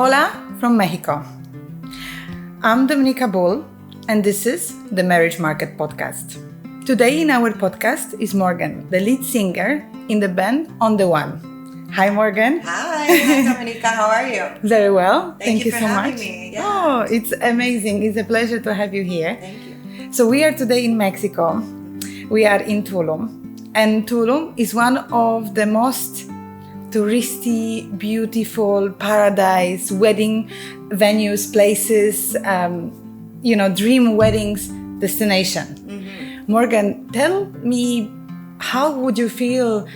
Hola from Mexico. I'm Dominika Bull, and this is the Marriage Market Podcast. Today in our podcast is Morgan, the lead singer in the band On The One. Hi, Morgan. Hi, Dominika. How are you? Very well. Thank you for so having much. me. Yeah. Oh, it's amazing. It's a pleasure to have you here. Thank you. So we are today in Mexico. We are in Tulum. And Tulum is one of the most touristy, beautiful, paradise, wedding venues, places, dream weddings destination. Mm-hmm. Morgan, tell me, how would you feel,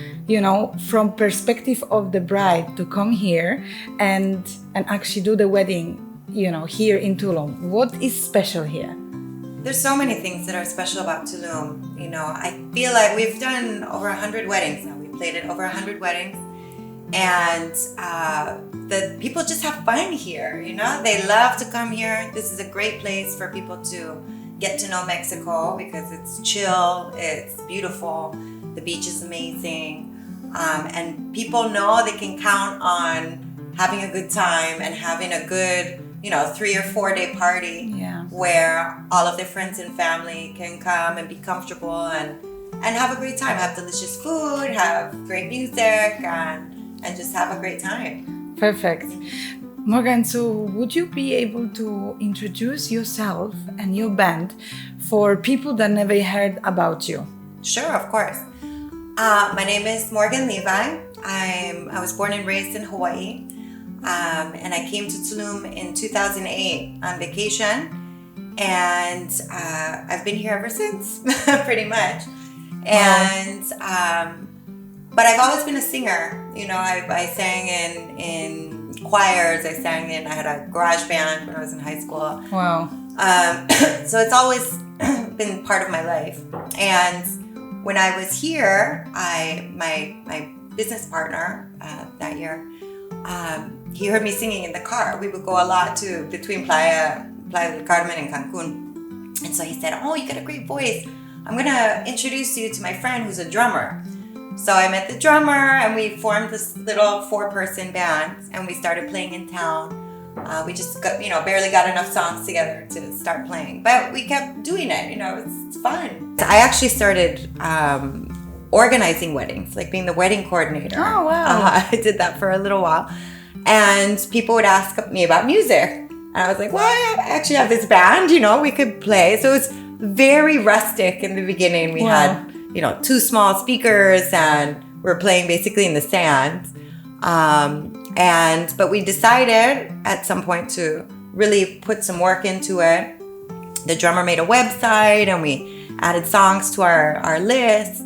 from perspective of the bride to come here and actually do the wedding, here in Tulum? What is special here? There's so many things that are special about Tulum. I feel like we've done over 100 weddings now. We played at over 100 weddings. And the people just have fun here, They love to come here. This is a great place for people to get to know Mexico because it's chill, it's beautiful, the beach is amazing. And people know they can count on having a good time and having a good, 3 or 4 day party where all of their friends and family can come and be comfortable and have a great time, have delicious food, have great music, and just have a great time. Perfect. Morgan, so would you be able to introduce yourself and your band for people that never heard about you? Sure, of course. My name is Morgan Levi. I was born and raised in Hawaii, and I came to Tulum in 2008 on vacation, and I've been here ever since, pretty much. And but I've always been a singer. I sang in choirs. I had a garage band when I was in high school. Wow. So it's always been part of my life. And when I was here, my business partner that year, he heard me singing in the car. We would go a lot between Playa del Carmen and Cancun. And so he said, "Oh, you got a great voice. I'm going to introduce you to my friend who's a drummer." So I met the drummer and we formed this little 4-person band and we started playing in town. We just got, barely got enough songs together to start playing, but we kept doing it. It's fun. I actually started organizing weddings, like being the wedding coordinator. Oh, wow. I did that for a little while. And people would ask me about music. And I was like, well, I actually have this band, we could play. So it was very rustic in the beginning. We had 2 small speakers and we're playing basically in the sand. But we decided at some point to really put some work into it. The drummer made a website and we added songs to our list.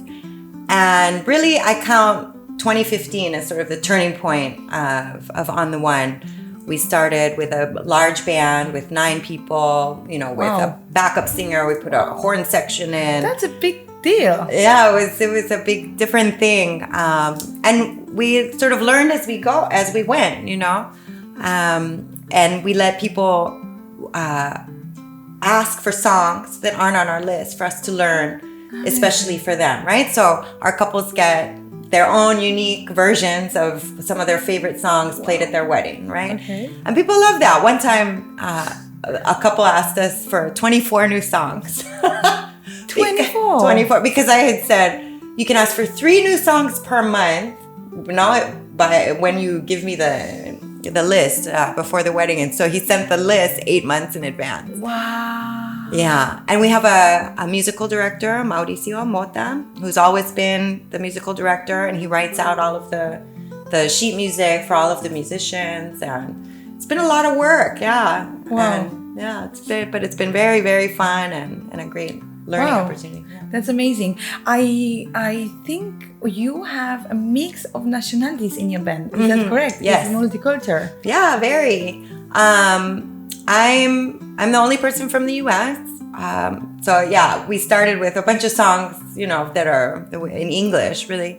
And really, I count 2015 as sort of the turning point of On The One. We started with a large band with 9 people, with a backup singer. We put a horn section in. That's a big deal. Yeah, it was a big different thing. And we sort of learned as we went, and we let people ask for songs that aren't on our list for us to learn, especially for them, right? So our couples get their own unique versions of some of their favorite songs played at their wedding, right? Okay. And people love that. One time, a couple asked us for 24 new songs. 24, because I had said, you can ask for 3 new songs per month, when you give me the list before the wedding. And so he sent the list 8 months in advance. Wow. Yeah. And we have a musical director, Mauricio Mota, who's always been the musical director, and he writes out all of the sheet music for all of the musicians. And it's been a lot of work. Yeah. Wow. And it's been very, very fun and a great learning opportunity. Yeah. That's amazing. I think you have a mix of nationalities in your band. Is that correct? Yes. It's multicultural. Yeah, very. I'm the only person from the U.S. So yeah, we started with a bunch of songs, that are in English, really.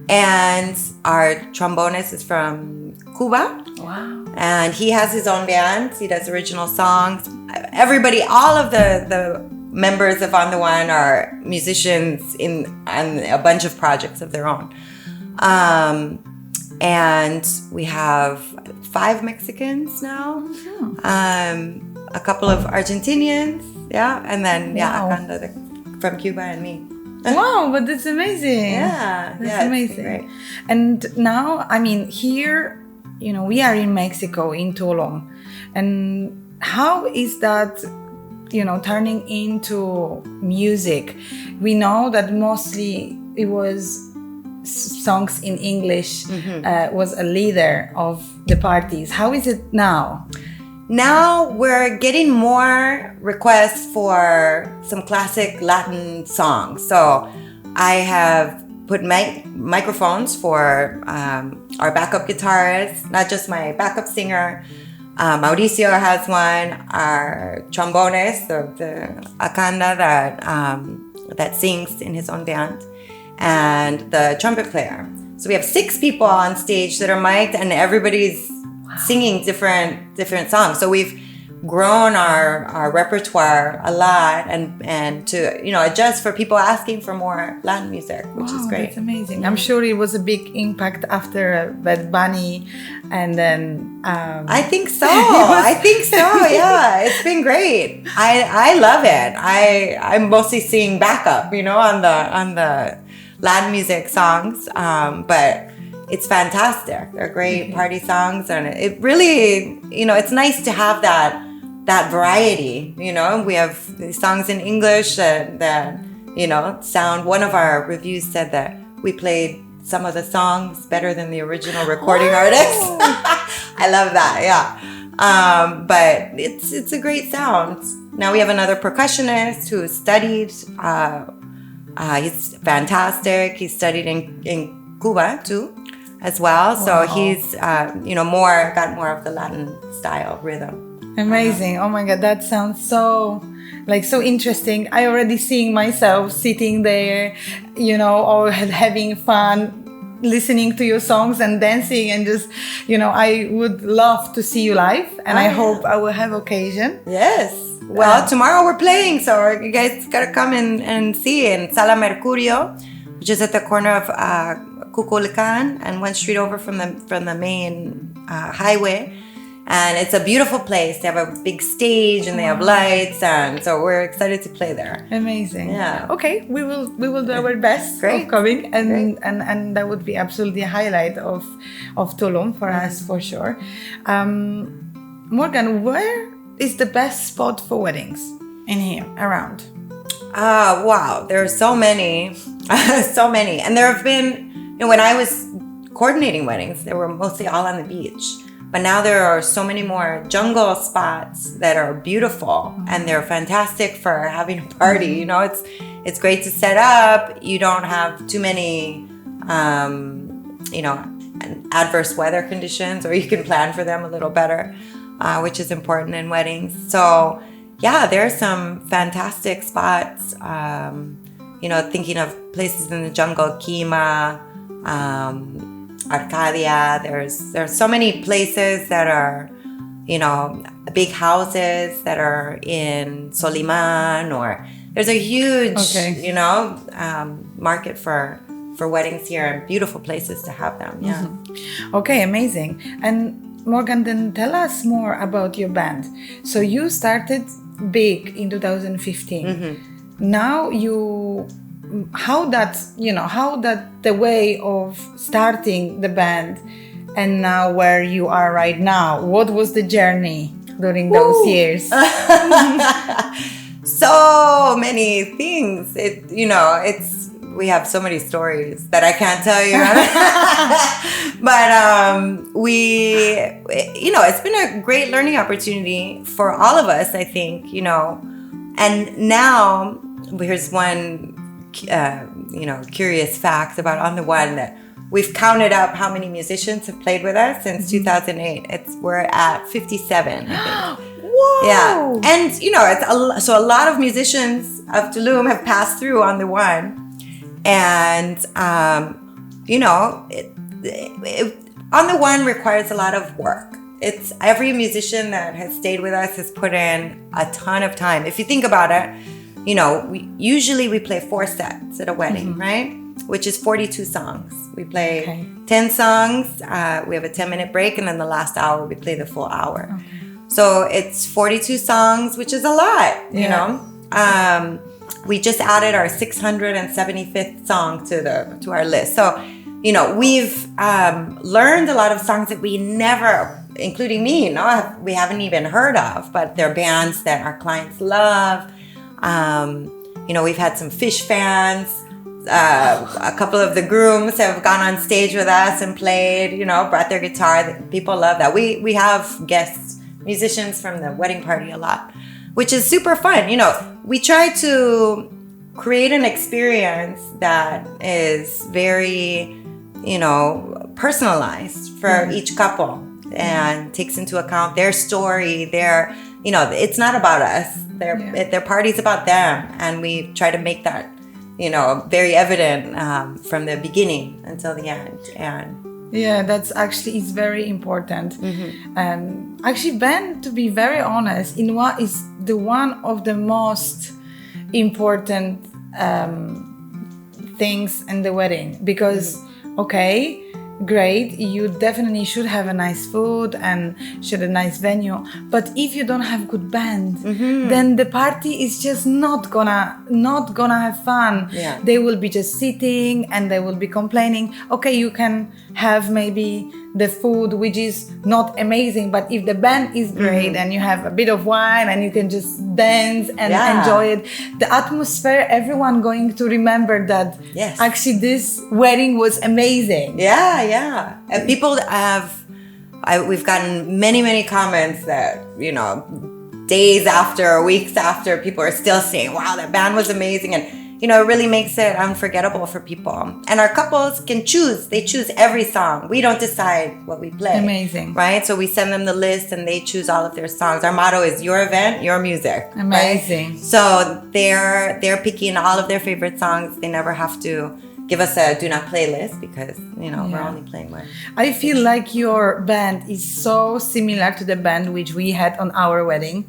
And our trombonist is from Cuba. Wow. And he has his own band. He does original songs. Everybody, all of the members of On The One are musicians on a bunch of projects of their own. And we have 5 Mexicans now, a couple of Argentinians, and then Wow. Akanda from Cuba and me. Wow, but that's amazing. Yeah, That's amazing. great. And now, I mean, here, we are in Mexico, in Tulum. And how is that, turning into music? We know that mostly it was songs in English, was a leader of the parties. How is it now? Now we're getting more requests for some classic Latin songs. So I have put microphones for our backup guitarist, not just my backup singer. Mauricio has one, our trombonist, the Akanda that sings in his own band, and the trumpet player. So we have 6 people on stage that are mic'd, and everybody's singing different songs. So we've grown our repertoire a lot, and to adjust for people asking for more Latin music, which is great. That's amazing. I'm sure it was a big impact after Bad Bunny, and then I think so. Yeah, it's been great. I love it. I'm mostly singing backup, on the Latin music songs, but it's fantastic. They're great party songs, and it really, it's nice to have that variety. We have these songs in English that sound. One of our reviews said that we played some of the songs better than the original recording artist. I love that. Yeah, but it's a great sound. Now we have another percussionist who studied. He's fantastic. He studied in Cuba too, as well. So he's got more of the Latin style rhythm. Amazing. Oh my God, that sounds so interesting. I already seeing myself sitting there, or having fun listening to your songs and dancing, and just, I would love to see you live, and I hope I will have occasion. Yes. Well, tomorrow we're playing, so you guys gotta come and see in Sala Mercurio, which is at the corner of Cuculcan and 1 street over from the main highway. And it's a beautiful place. They have a big stage and they have lights, and so we're excited to play there. Amazing. Yeah. Okay, we will do our best of coming, and that would be absolutely a highlight of Tulum for us, for sure. Morgan, where is the best spot for weddings in here around? Wow, there are so many, so many, and there have been. When I was coordinating weddings, they were mostly all on the beach. But now there are so many more jungle spots that are beautiful, and they're fantastic for having a party. It's great to set up. You don't have too many, adverse weather conditions, or you can plan for them a little better, which is important in weddings. So, yeah, there are some fantastic spots. Thinking of places in the jungle, Kima, Arcadia. There's so many places that are, big houses that are in Soliman, or there's a huge, market for weddings here, and beautiful places to have them. Yeah. Mm-hmm. Okay, amazing. And Morgan, then tell us more about your band. So you started big in 2015. Mm-hmm. Now how that the way of starting the band and now where you are right now, what was the journey during those years? So many things. We have so many stories that I can't tell you. But it's been a great learning opportunity for all of us, I think, and now here's one curious fact about On the One, that we've counted up how many musicians have played with us since 2008. We're at 57, I think. Whoa! Yeah, and so a lot of musicians of Tulum have passed through On the One, and On the One requires a lot of work. It's every musician that has stayed with us has put in a ton of time. If you think about it, we usually play 4 sets at a wedding, right? which is 42 songs. We play Okay. 10 songs. We have a 10-minute break, and then the last hour we play the full hour. Okay. So it's 42 songs, which is a lot, you know. We just added our 675th song to our list. So, you know, we've learned a lot of songs that we never, including me, you know, we haven't even heard of, but they're bands that our clients love. You know, we've had some Fish fans. A couple of the grooms have gone on stage with us and played, you know, brought their guitar. People love that. We have guest musicians from the wedding party a lot, which is super fun. You know, we try to create an experience that is very, you know, personalized for each couple and takes into account their story, their, you know, it's not about us. Their party's about them. And we try to make that, you know, very evident from the beginning until the end. And yeah, that's actually is very important. Actually, Ben, to be very honest, in what is the one of the most important things in the wedding, because okay, great, you definitely should have a nice food and should a nice venue, but if you don't have good band, then the party is just not gonna have fun. They will be just sitting and they will be complaining. Okay, you can have maybe the food which is not amazing, but if the band is great and you have a bit of wine and you can just dance and enjoy it, the atmosphere, everyone going to remember that actually this wedding was amazing. And people we've gotten many comments that, you know, days after, weeks after, people are still saying, wow, that band was amazing. And, you know, it really makes it unforgettable for people. And our couples can choose. They choose every song. We don't decide what we play. Amazing. Right? So we send them the list and they choose all of their songs. Our motto is your event, your music. Amazing. Right? So they're picking all of their favorite songs. They never have to give us a do not play list because, you know, we're only playing one. I feel like your band is so similar to the band which we had on our wedding,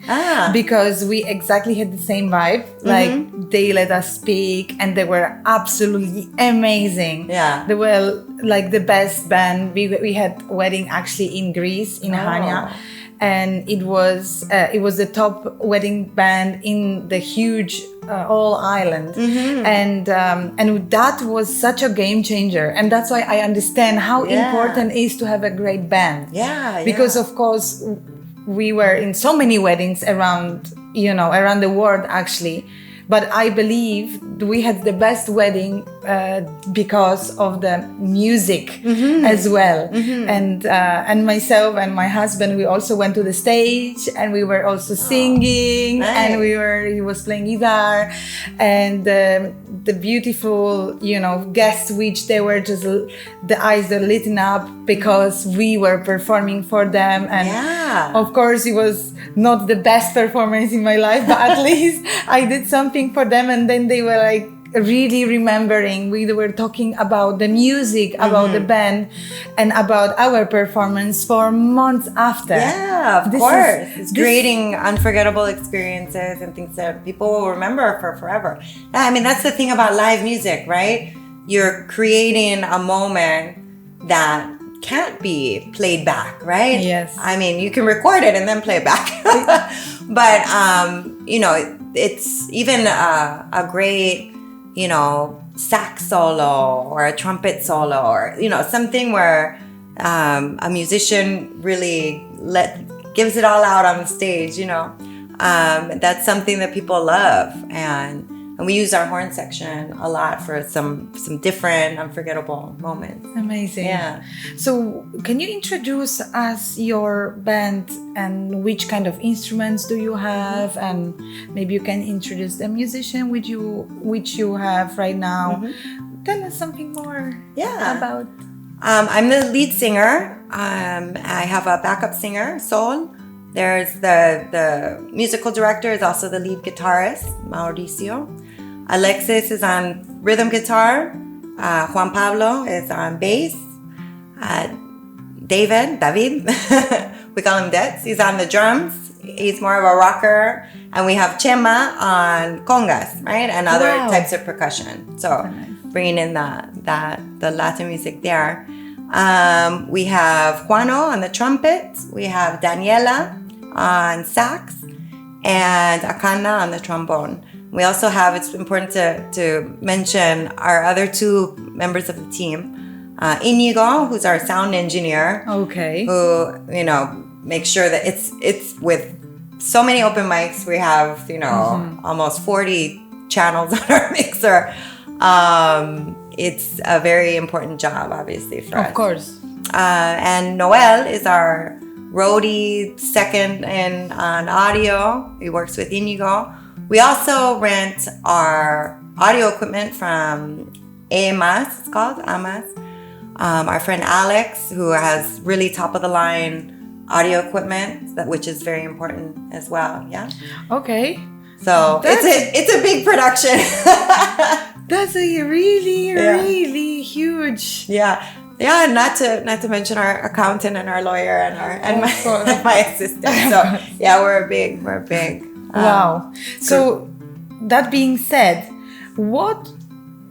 because we exactly had the same vibe. Like they let us speak and they were absolutely amazing. They were like the best band. We had a wedding actually in Greece, in Hania. And it was the top wedding band in the huge whole island, and that was such a game changer, and that's why I understand how important it is to have a great band. Because of course we were in so many weddings around the world actually. But I believe we had the best wedding because of the music as well. And myself and my husband, we also went to the stage and we were also singing, and he was playing guitar, and the beautiful, you know, guests, which they were just, the eyes are lit up because we were performing for them. And of course it was not the best performance in my life, but at least I did something for them, and then they were like really remembering. We were talking about the music, about the band, and about our performance for months after. Of course. It's creating unforgettable experiences and things that people will remember for forever. I mean, that's the thing about live music, right? You're creating a moment that can't be played back, right? Yes. I mean, you can record it and then play it back. But, you know, it's even a great, you know, sax solo or a trumpet solo, or, you know, something where a musician really gives it all out on the stage, you know. That's something that people love. And we use our horn section a lot for some different unforgettable moments. Amazing. So can you introduce us your band and which kind of instruments do you have, and maybe you can introduce the musician which you have right now. Tell us something more about. I'm the lead singer. I have a backup singer, Sol. There's the musical director is also the lead guitarist, Mauricio. Alexis is on rhythm guitar. Juan Pablo is on bass. David, we call him Dets. He's on the drums. He's more of a rocker. And we have Chema on congas, right? And other types of percussion. So bringing in the Latin music there. We have Juano on the trumpet. We have Daniela on sax, and Akana on the trombone. We also have, it's important to mention our other two members of the team. Inigo, who's our sound engineer. Okay. Who, makes sure that it's with so many open mics. We have, almost 40 channels on our mixer. It's a very important job, obviously, for us. Of course. And Noel is our roadie, second on audio. He works with Inigo. We also rent our audio equipment from AMAS, it's called AMAS. Our friend Alex, who has really top-of-the-line audio equipment, which is very important as well, yeah? Okay. So it's a big production. That's a really huge. Yeah, not to mention our accountant and our lawyer and my assistant. So yeah, we're big. Wow. So that being said,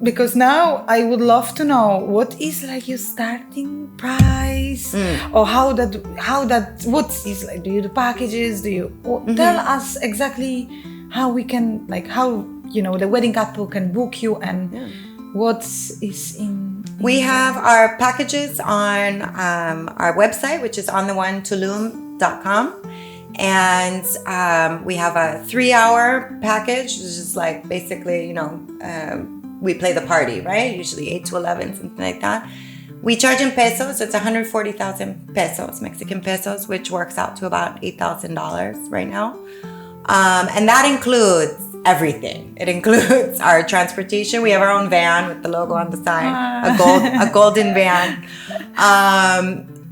because now I would love to know what is like your starting price, or what is like, do you do packages? Tell us exactly how we can, like, how the wedding couple can book you, and what is in we have our packages on our website, which is ontheonetulum.com. And we have a 3-hour package, which is like basically, we play the party, right? Usually 8 to 11, something like that. We charge in pesos, so it's 140,000 pesos, Mexican pesos, which works out to about $8,000 right now. And that includes everything. It includes our transportation. We have our own van with the logo on the side, a golden van.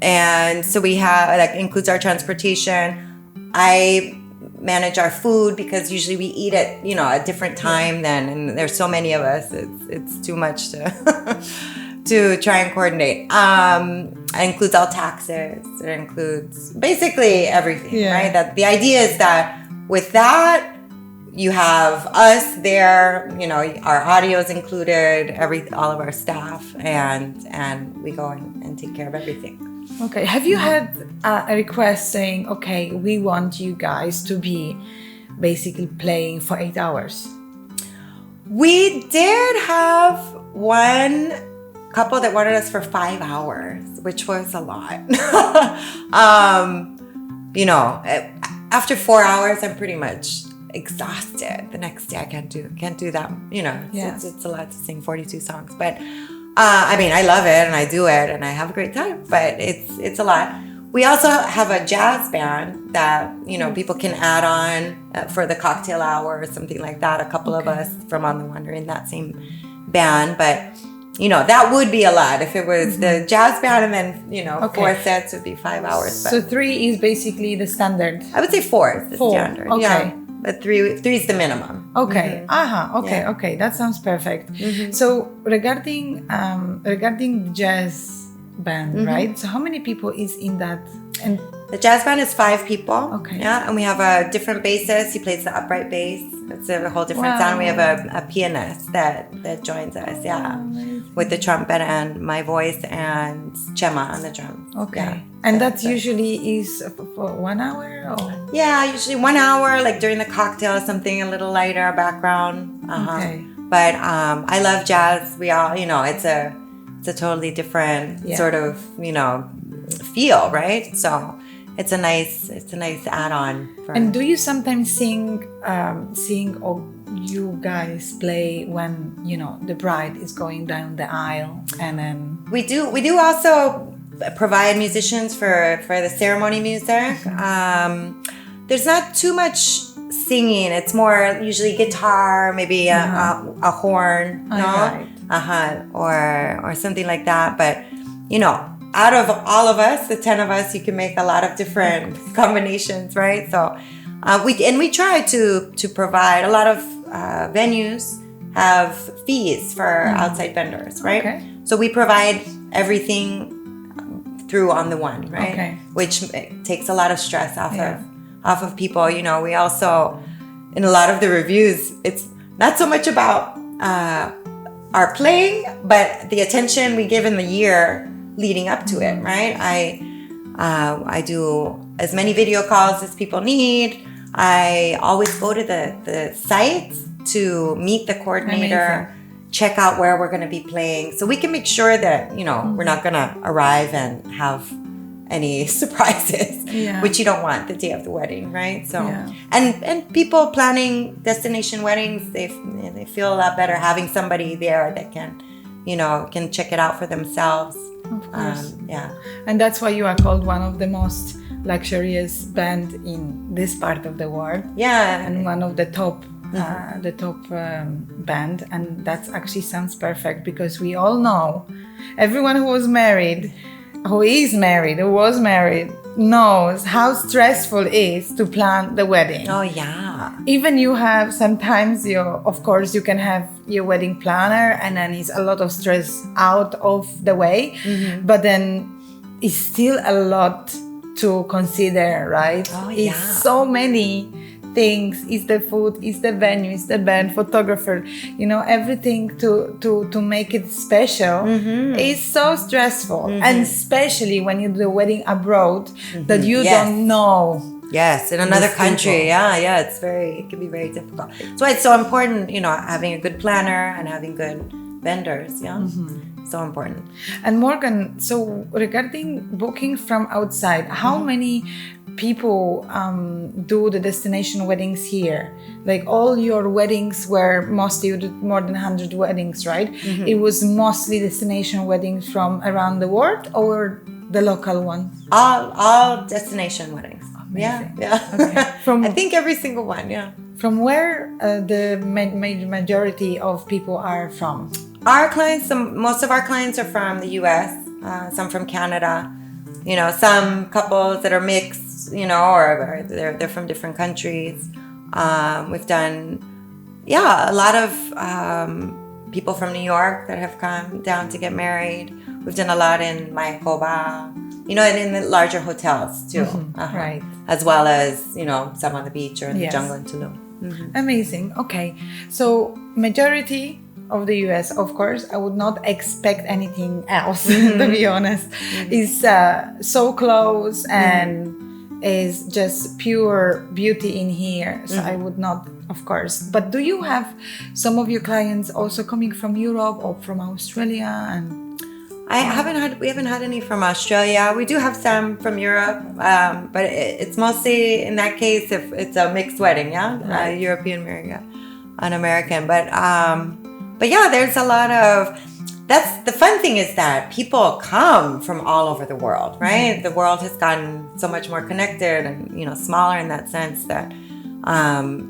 And so we have, that includes our transportation. I manage our food because usually we eat at, a different time then, and there's so many of us, it's too much to try and coordinate. It includes all taxes. It includes basically everything, right? That the idea is that with that, you have us there, our audio is included, all of our staff, and we go and take care of everything. Okay. Have you had a request saying, okay, we want you guys to be basically playing for 8 hours? We did have one couple that wanted us for 5 hours, which was a lot. After 4 hours, I'm pretty much exhausted. The next day I can't do that. It's a lot to sing 42 songs, but I love it and I do it and I have a great time, but it's a lot. We also have a jazz band that, people can add on for the cocktail hour or something like that. A couple of us from On the One are in that same band, but that would be a lot if it was the jazz band and then, 4 sets would be 5 hours. But so 3 is basically the standard. I would say 4 is the standard. Okay. Yeah. But 3 is the minimum. Okay. Okay. That sounds perfect. So regarding the jazz band, right? So how many people is in that? And the jazz band is 5 people. Okay. Yeah, and we have a different bassist. He plays the upright bass. It's a whole different sound. We have a pianist that joins us. Yeah, with the trumpet and my voice and Chema on the drums. Okay. Yeah. And that usually is for 1 hour? Or? Yeah, usually 1 hour, like during the cocktail, something a little lighter background. Okay. But I love jazz. We all, it's a totally different sort of, feel, right? So it's a nice add-on. And do you sometimes sing or you guys play when, the bride is going down the aisle and then... We do also provide musicians for the ceremony music. There's not too much singing. It's more usually guitar, maybe a horn, or something like that. But out of all of us, the 10 of us, you can make a lot of different combinations, right? So we try to provide. A lot of venues have fees for outside vendors, right? Okay. So we provide everything through On the One, right? Okay. Which takes a lot of stress off of people. We also, in a lot of the reviews, it's not so much about are playing, but the attention we give in the year leading up to it, right? I do as many video calls as people need. I always go to the site to meet the coordinator, check out where we're going to be playing, so we can make sure that, you know, we're not going to arrive and have any surprises, which you don't want the day of the wedding, right? So, and people planning destination weddings, they feel a lot better having somebody there that can, you know, can check it out for themselves. Of course. And that's why you are called one of the most luxurious band in this part of the world. And one of the top band, and that actually sounds perfect, because we all know, everyone who was married, who was married, knows how stressful it is to plan the wedding. Even you have sometimes of course you can have your wedding planner, and then it's a lot of stress out of the way, but then it's still a lot to consider, right? It's so many things. It's the food, it's the venue, it's the band, photographer, you know, everything to make it special is so stressful. And especially when you do the wedding abroad, that you don't know. In another country. It can be very difficult. That's why it's so important, you know, having a good planner and having good vendors. So important. And Morgan, so regarding booking from outside, how many people do the destination weddings here? Like, all your weddings were mostly, you did more than 100 weddings, right? It was mostly destination weddings from around the world, or the local one? All destination weddings. Amazing. Okay. I think every single one. From where the majority of people are from? Our clients, most of our clients are from the U.S., some from Canada, you know, some couples that are mixed, you know, or they're from different countries. We've done, a lot of people from New York that have come down to get married. We've done a lot in Mayakoba, you know, and in the larger hotels too. Right. As well as, you know, some on the beach or in the jungle in Tulum. Amazing. Okay. So majority of the US, of course, I would not expect anything else, to be honest. Is so close and is just pure beauty in here. So I would not, of course. But do you have some of your clients also coming from Europe or from Australia? And we haven't had any from Australia. We do have some from Europe, but it's mostly, in that case, if it's a mixed wedding, European marrying an American. But yeah, there's a lot of. That's the fun thing, is that people come from all over the world, right? The world has gotten so much more connected and, you know, smaller in that sense, that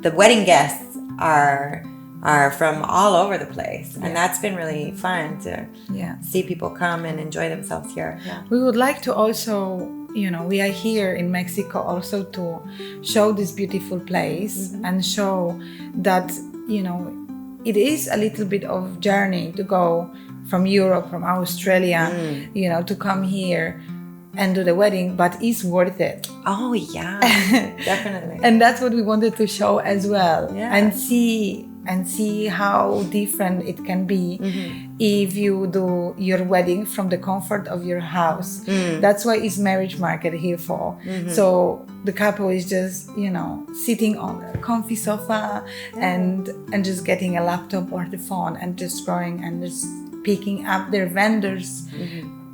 the wedding guests are from all over the place, and that's been really fun to see people come and enjoy themselves here. We would like to also, you know, we are here in Mexico also to show this beautiful place and show that, you know, it is a little bit of journey to go from Europe, from Australia, you know, to come here and do the wedding, but it's worth it. Oh yeah, definitely. And that's what we wanted to show as well, and see how different it can be if you do your wedding from the comfort of your house. That's why it's marriage market here for. So the couple is just, you know, sitting on a comfy sofa and just getting a laptop or the phone and just scrolling and just picking up their vendors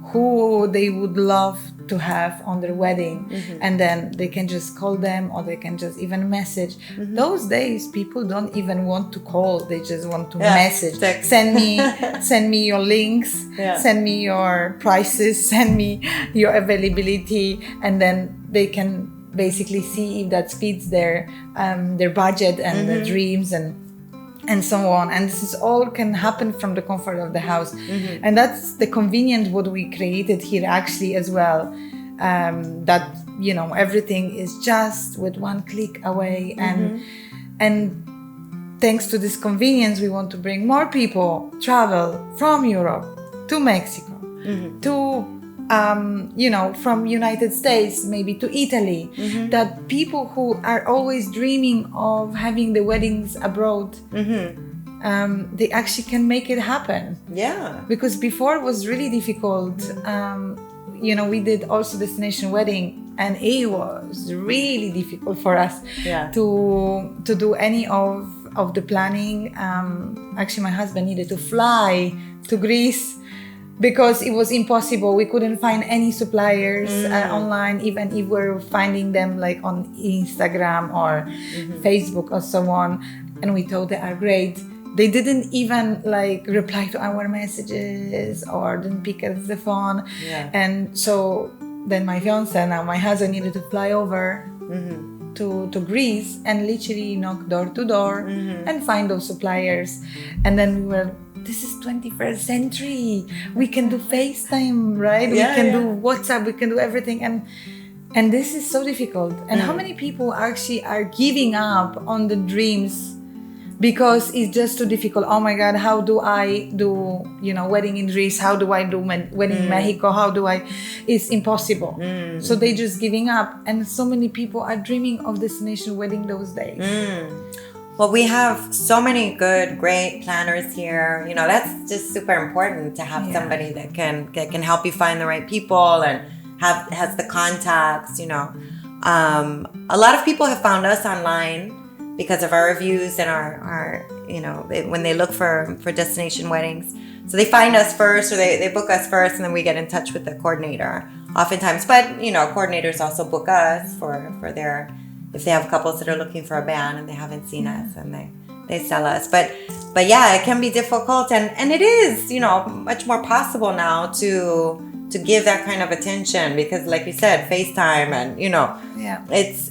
who they would love to have on their wedding, and then they can just call them, or they can just even message. Those days people don't even want to call, they just want to message. Text. send me your links, send me your prices, send me your availability, and then they can basically see if that fits their budget and their dreams and so on. And this is all can happen from the comfort of the house. And that's the convenient what we created here actually as well. That, you know, everything is just with one click away. And thanks to this convenience, we want to bring more people travel from Europe to Mexico, to you know, from United States, maybe to Italy, that people who are always dreaming of having the weddings abroad they actually can make it happen. Yeah. Because before it was really difficult. We did also destination wedding, and it was really difficult for us to do any of the planning. Actually, my husband needed to fly to Greece because it was impossible. We couldn't find any suppliers online, even if we're finding them like on Instagram or Facebook or so on. And we thought they are great. They didn't even like reply to our messages or didn't pick up the phone. Yeah. And so then my fiance, now my husband, needed to fly over to Greece and literally knock door to door and find those suppliers. And then we were, this is 21st century. We can do FaceTime, right? Yeah, we can do WhatsApp, we can do everything. And this is so difficult. And how many people actually are giving up on the dreams because it's just too difficult? Oh my God, how do I do, wedding in Greece? How do I do wedding in Mexico? How do I? It's impossible. So they just giving up. And so many people are dreaming of destination wedding those days. Well, we have so many good, great planners here. That's just super important to have somebody that can help you find the right people and has the contacts. A lot of people have found us online because of our reviews and our when they look for destination weddings. So they find us first, or they book us first, and then we get in touch with the coordinator oftentimes. But coordinators also book us for their, if they have couples that are looking for a band and they haven't seen us, and they sell us. But yeah, it can be difficult, and it is much more possible now to give that kind of attention, because like you said, FaceTime and it's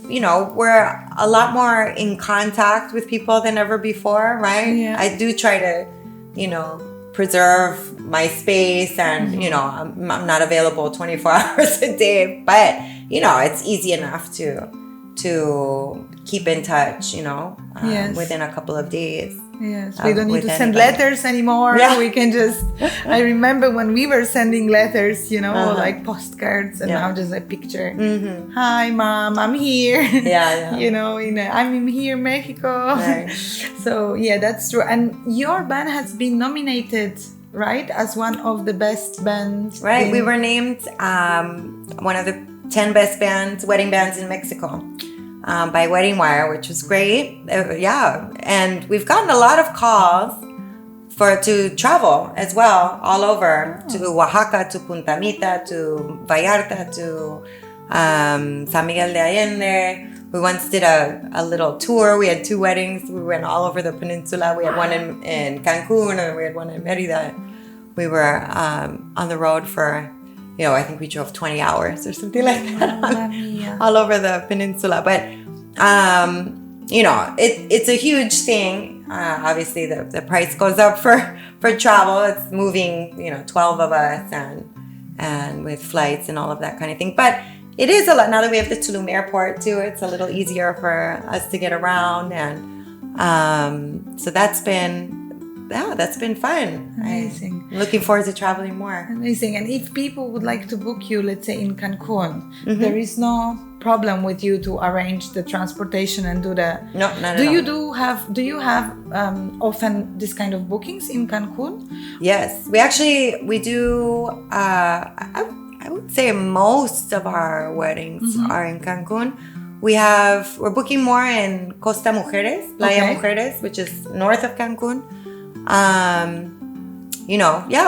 we're a lot more in contact with people than ever before, right? Yeah. I do try to preserve my space, and I'm not available 24 hours a day, but it's easy enough to keep in touch within a couple of days. Yes, we don't need to send letters anymore. We can just, I remember when we were sending letters, like postcards, and now just a picture. Hi, Mom, I'm here. I'm here in Mexico. Right. So, that's true. And your band has been nominated, right, as one of the best bands. Right, we were named one of the 10 best wedding bands in Mexico. By Wedding Wire, which was great. And we've gotten a lot of calls to travel as well, all over, to Oaxaca, to Punta Mita, to Vallarta, to San Miguel de Allende. We once did a little tour. We had 2 weddings. We went all over the peninsula. We had one in Cancun, and we had one in Mérida. We were on the road for, I think we drove 20 hours or something like that all over the peninsula. But, it's a huge thing. Obviously, the price goes up for travel. It's moving, 12 of us and with flights and all of that kind of thing. But it is a lot. Now that we have the Tulum airport, too, it's a little easier for us to get around. And so that's been fun. Amazing. I'm looking forward to traveling more. Amazing. And if people would like to book you, let's say in Cancun, there is no problem with you to arrange the transportation and do the... No, not at all. Do you have often this kind of bookings in Cancun? Yes. We do... I would say most of our weddings are in Cancun. We're booking more in Costa Mujeres, Playa Mujeres, which is north of Cancun.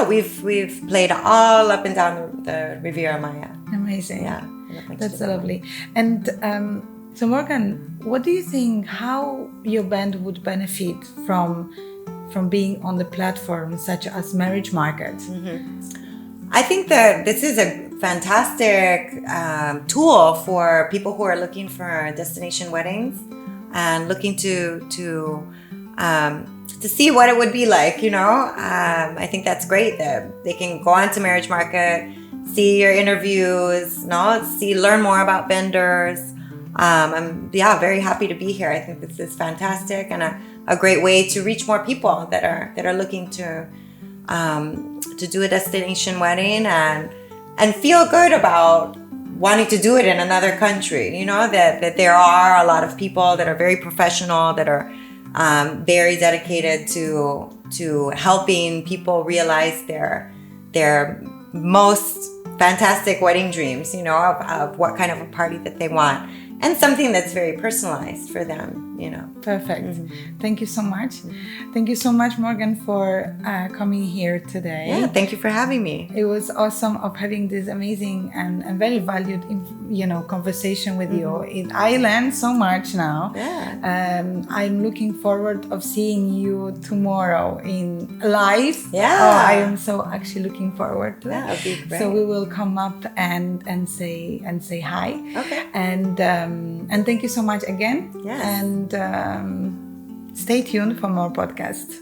We've played all up and down the Riviera Maya. Amazing. Yeah. That's so lovely. And so Morgan, what do you think, how your band would benefit from being on the platform such as Marriage Market? I think that this is a fantastic tool for people who are looking for destination weddings and looking to see what it would be like, I think that's great that they can go on to Marriage Market, see your interviews, learn more about vendors. I'm very happy to be here. I think this is fantastic and a great way to reach more people that are looking to do a destination wedding and feel good about wanting to do it in another country. That there are a lot of people that are very professional, that are very dedicated to helping people realize their most fantastic wedding dreams, you know, of what kind of a party that they want, and something that's very personalized for them, you know. Perfect. Thank you so much. Thank you so much, Morgan, for coming here today. Yeah, thank you for having me. It was awesome of having this amazing and very valued, you know, conversation with you. I learned so much now. Yeah. I'm looking forward of seeing you tomorrow in live. Yeah. Oh, I am so actually looking forward to it. That would be great. So we will come up and say hi. Okay. And thank you so much again. Yes. And stay tuned for more podcasts.